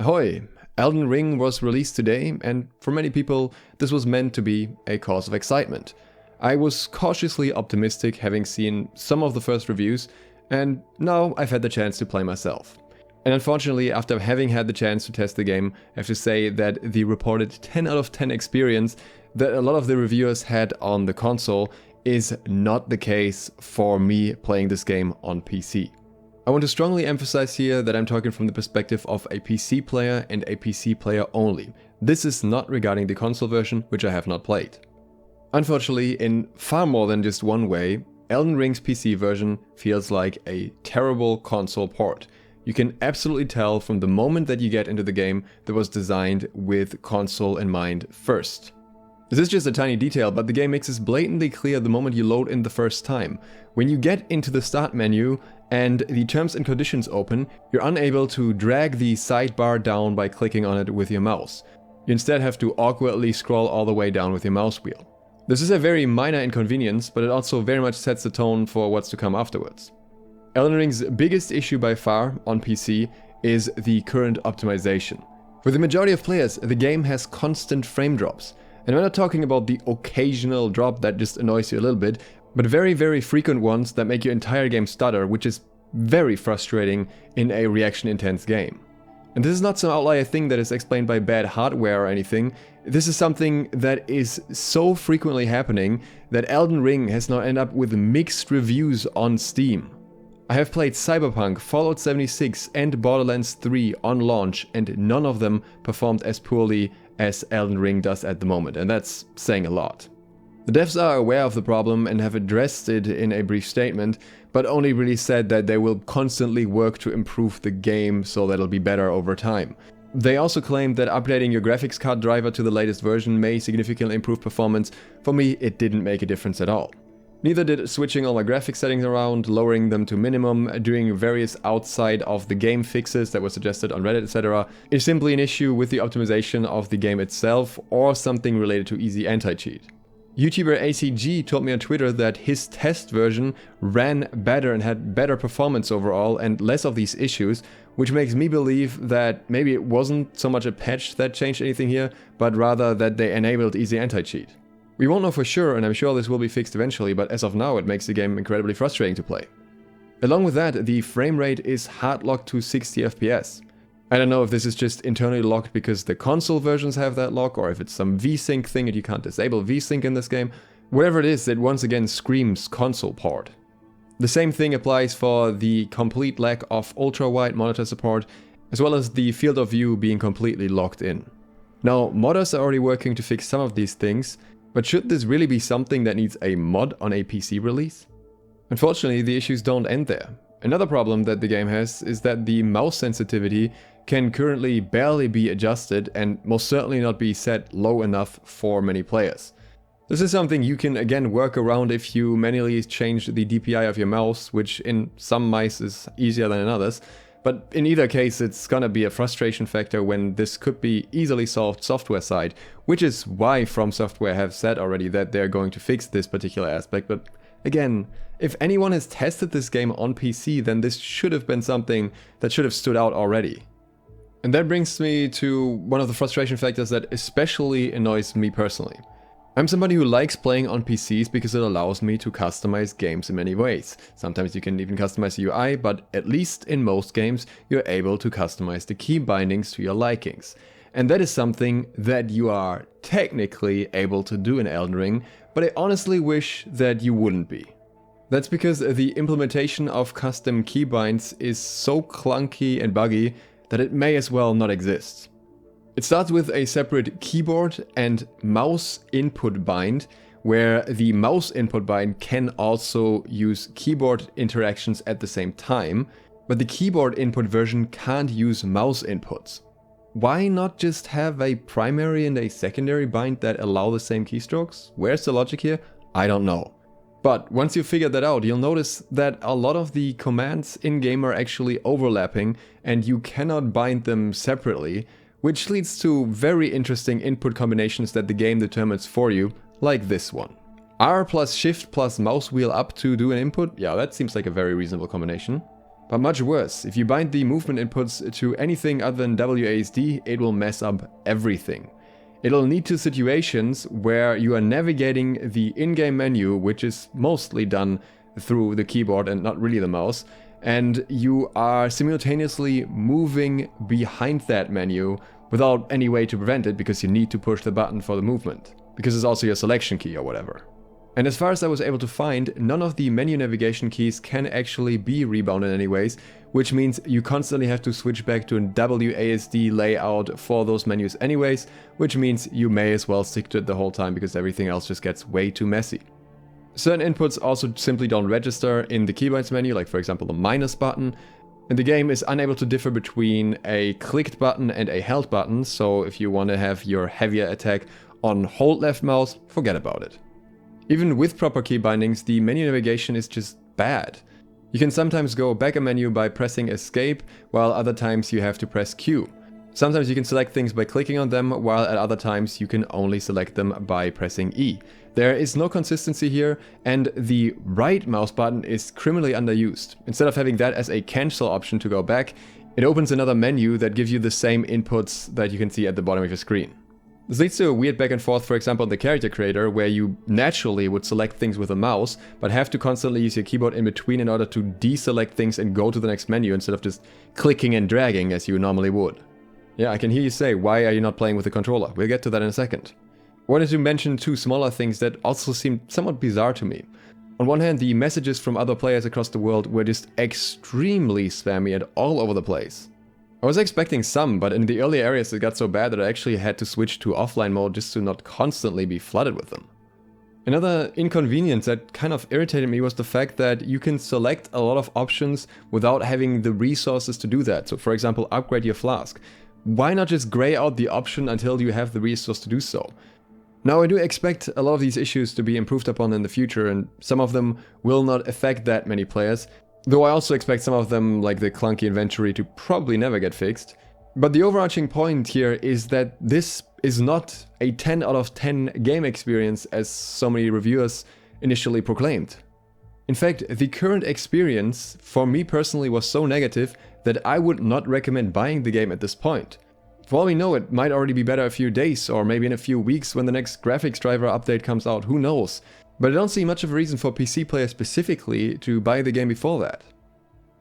Ahoy! Elden Ring was released today, and for many people, this was meant to be a cause of excitement. I was cautiously optimistic, having seen some of the first reviews, and now I've had the chance to play myself. And unfortunately, after having had the chance to test the game, I have to say that the reported 10 out of 10 experience that a lot of the reviewers had on the console is not the case for me playing this game on PC. I want to strongly emphasize here that I'm talking from the perspective of a PC player and a PC player only. This is not regarding the console version, which I have not played. Unfortunately, in far more than just one way, Elden Ring's PC version feels like a terrible console port. You can absolutely tell from the moment that you get into the game that was designed with console in mind first. This is just a tiny detail, but the game makes this blatantly clear the moment you load in the first time. When you get into the start menu and the terms and conditions open, you're unable to drag the sidebar down by clicking on it with your mouse. You instead have to awkwardly scroll all the way down with your mouse wheel. This is a very minor inconvenience, but it also very much sets the tone for what's to come afterwards. Elden Ring's biggest issue by far on PC is the current optimization. For the majority of players, the game has constant frame drops. And we're not talking about the occasional drop that just annoys you a little bit, but very frequent ones that make your entire game stutter, which is very frustrating in a reaction-intense game. And this is not some outlier thing that is explained by bad hardware or anything. This is something that is so frequently happening that Elden Ring has now ended up with mixed reviews on Steam. I have played Cyberpunk, Fallout 76 and Borderlands 3 on launch, and none of them performed as poorly as Elden Ring does at the moment, and that's saying a lot. The devs are aware of the problem and have addressed it in a brief statement, but only really said that they will constantly work to improve the game so that it'll be better over time. They also claimed that updating your graphics card driver to the latest version may significantly improve performance. For me, it didn't make a difference at all. Neither did switching all my graphics settings around, lowering them to minimum, doing various outside of the game fixes that were suggested on Reddit, etc. is simply an issue with the optimization of the game itself or something related to easy anti-cheat. YouTuber ACG told me on Twitter that his test version ran better and had better performance overall and less of these issues, which makes me believe that maybe it wasn't so much a patch that changed anything here, but rather that they enabled easy anti-cheat. We won't know for sure, and I'm sure this will be fixed eventually, but as of now it makes the game incredibly frustrating to play. Along with that, the frame rate is hard locked to 60 FPS. I don't know if this is just internally locked because the console versions have that lock, or if it's some VSync thing and you can't disable VSync in this game. Whatever it is, it once again screams console port. The same thing applies for the complete lack of ultra-wide monitor support, as well as the field of view being completely locked in. Now, modders are already working to fix some of these things, but should this really be something that needs a mod on a PC release? Unfortunately, the issues don't end there. Another problem that the game has is that the mouse sensitivity can currently barely be adjusted and most certainly not be set low enough for many players. This is something you can again work around if you manually change the DPI of your mouse, which in some mice is easier than in others. But in either case, it's gonna be a frustration factor when this could be easily solved software side, which is why From Software have said already that they're going to fix this particular aspect. But again, if anyone has tested this game on PC, then this should have been something that should have stood out already. And that brings me to one of the frustration factors that especially annoys me personally. I'm somebody who likes playing on PCs because it allows me to customize games in many ways. Sometimes you can even customize the UI, but at least in most games, you're able to customize the key bindings to your likings. And that is something that you are technically able to do in Elden Ring, but I honestly wish that you wouldn't be. That's because the implementation of custom keybinds is so clunky and buggy that it may as well not exist. It starts with a separate keyboard and mouse input bind, where the mouse input bind can also use keyboard interactions at the same time, but the keyboard input version can't use mouse inputs. Why not just have a primary and a secondary bind that allow the same keystrokes? Where's the logic here? I don't know. But once you figure that out, you'll notice that a lot of the commands in-game are actually overlapping and you cannot bind them separately, which leads to very interesting input combinations that the game determines for you, like this one. R plus shift plus mouse wheel up to do an input? Yeah, that seems like a very reasonable combination. But much worse, if you bind the movement inputs to anything other than WASD, it will mess up everything. It'll lead to situations where you are navigating the in-game menu, which is mostly done through the keyboard and not really the mouse, and you are simultaneously moving behind that menu without any way to prevent it because you need to push the button for the movement, because it's also your selection key or whatever. And as far as I was able to find, none of the menu navigation keys can actually be rebounded anyways, which means you constantly have to switch back to a WASD layout for those menus anyways, which means you may as well stick to it the whole time because everything else just gets way too messy. Certain inputs also simply don't register in the keybinds menu, like for example the minus button, and the game is unable to differ between a clicked button and a held button, so if you want to have your heavier attack on hold left mouse, forget about it. Even with proper key bindings, the menu navigation is just bad. You can sometimes go back a menu by pressing escape, while other times you have to press Q. Sometimes you can select things by clicking on them, while at other times you can only select them by pressing E. There is no consistency here, and the right mouse button is criminally underused. Instead of having that as a cancel option to go back, it opens another menu that gives you the same inputs that you can see at the bottom of your screen. This leads to a weird back and forth, for example, in the character creator, where you naturally would select things with a mouse, but have to constantly use your keyboard in between in order to deselect things and go to the next menu instead of just clicking and dragging as you normally would. Yeah, I can hear you say, why are you not playing with the controller? We'll get to that in a second. I wanted to mention two smaller things that also seemed somewhat bizarre to me. On one hand, the messages from other players across the world were just extremely spammy and all over the place. I was expecting some, but in the early areas it got so bad that I actually had to switch to offline mode just to not constantly be flooded with them. Another inconvenience that kind of irritated me was the fact that you can select a lot of options without having the resources to do that. So for example, upgrade your flask. Why not just grey out the option until you have the resource to do so? Now I do expect a lot of these issues to be improved upon in the future, and some of them will not affect that many players. Though I also expect some of them, like the clunky inventory, to probably never get fixed. But the overarching point here is that this is not a 10 out of 10 game experience as so many reviewers initially proclaimed. In fact, the current experience for me personally was so negative that I would not recommend buying the game at this point. For all we know, it might already be better a few days or maybe in a few weeks when the next graphics driver update comes out, who knows. But I don't see much of a reason for PC players specifically to buy the game before that.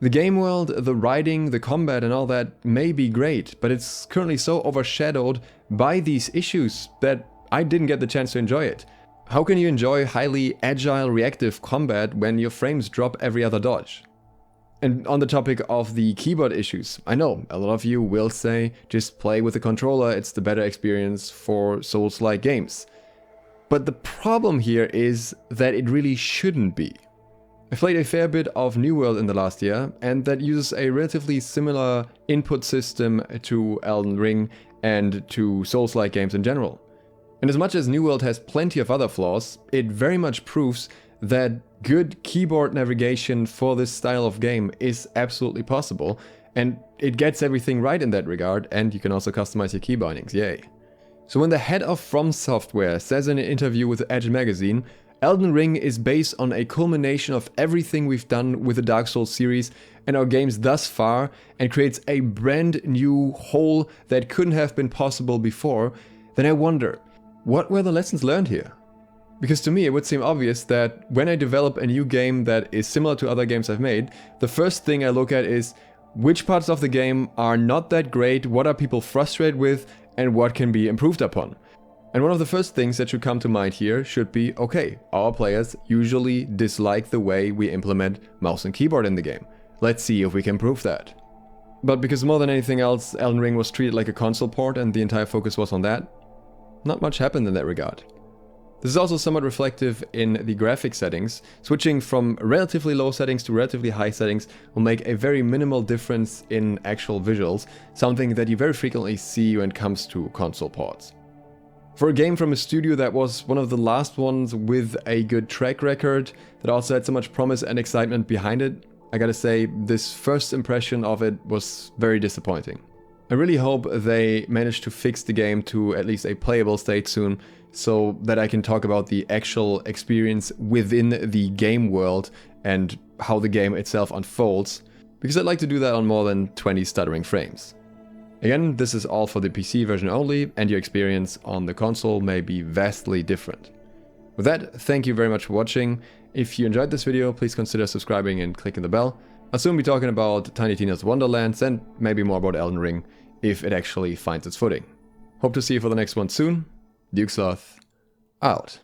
The game world, the writing, the combat and all that may be great, but it's currently so overshadowed by these issues that I didn't get the chance to enjoy it. How can you enjoy highly agile reactive combat when your frames drop every other dodge? And on the topic of the keyboard issues, I know a lot of you will say just play with the controller, it's the better experience for Souls-like games. But the problem here is that it really shouldn't be. I played a fair bit of New World in the last year, and that uses a relatively similar input system to Elden Ring and to Souls-like games in general. And as much as New World has plenty of other flaws, it very much proves that good keyboard navigation for this style of game is absolutely possible, and it gets everything right in that regard, and you can also customize your key bindings, yay. So when the head of From Software says in an interview with Edge magazine, Elden Ring is based on a culmination of everything we've done with the Dark Souls series and our games thus far, and creates a brand new whole that couldn't have been possible before, then I wonder, what were the lessons learned here? Because to me it would seem obvious that when I develop a new game that is similar to other games I've made, the first thing I look at is which parts of the game are not that great, what are people frustrated with, and what can be improved upon. And one of the first things that should come to mind here should be, okay, our players usually dislike the way we implement mouse and keyboard in the game. Let's see if we can improve that. But because more than anything else, Elden Ring was treated like a console port and the entire focus was on that, not much happened in that regard. This is also somewhat reflective in the graphic settings. Switching from relatively low settings to relatively high settings will make a very minimal difference in actual visuals, something that you very frequently see when it comes to console ports. For a game from a studio that was one of the last ones with a good track record, that also had so much promise and excitement behind it, I gotta say, this first impression of it was very disappointing. I really hope they manage to fix the game to at least a playable state soon, so that I can talk about the actual experience within the game world and how the game itself unfolds. because I'd like to do that on more than 20 stuttering frames. Again, this is all for the PC version only, and your experience on the console may be vastly different. With that, thank you very much for watching. If you enjoyed this video, please consider subscribing and clicking the bell. I'll soon be talking about Tiny Tina's Wonderlands and maybe more about Elden Ring if it actually finds its footing. Hope to see you for the next one soon. SLOTH out.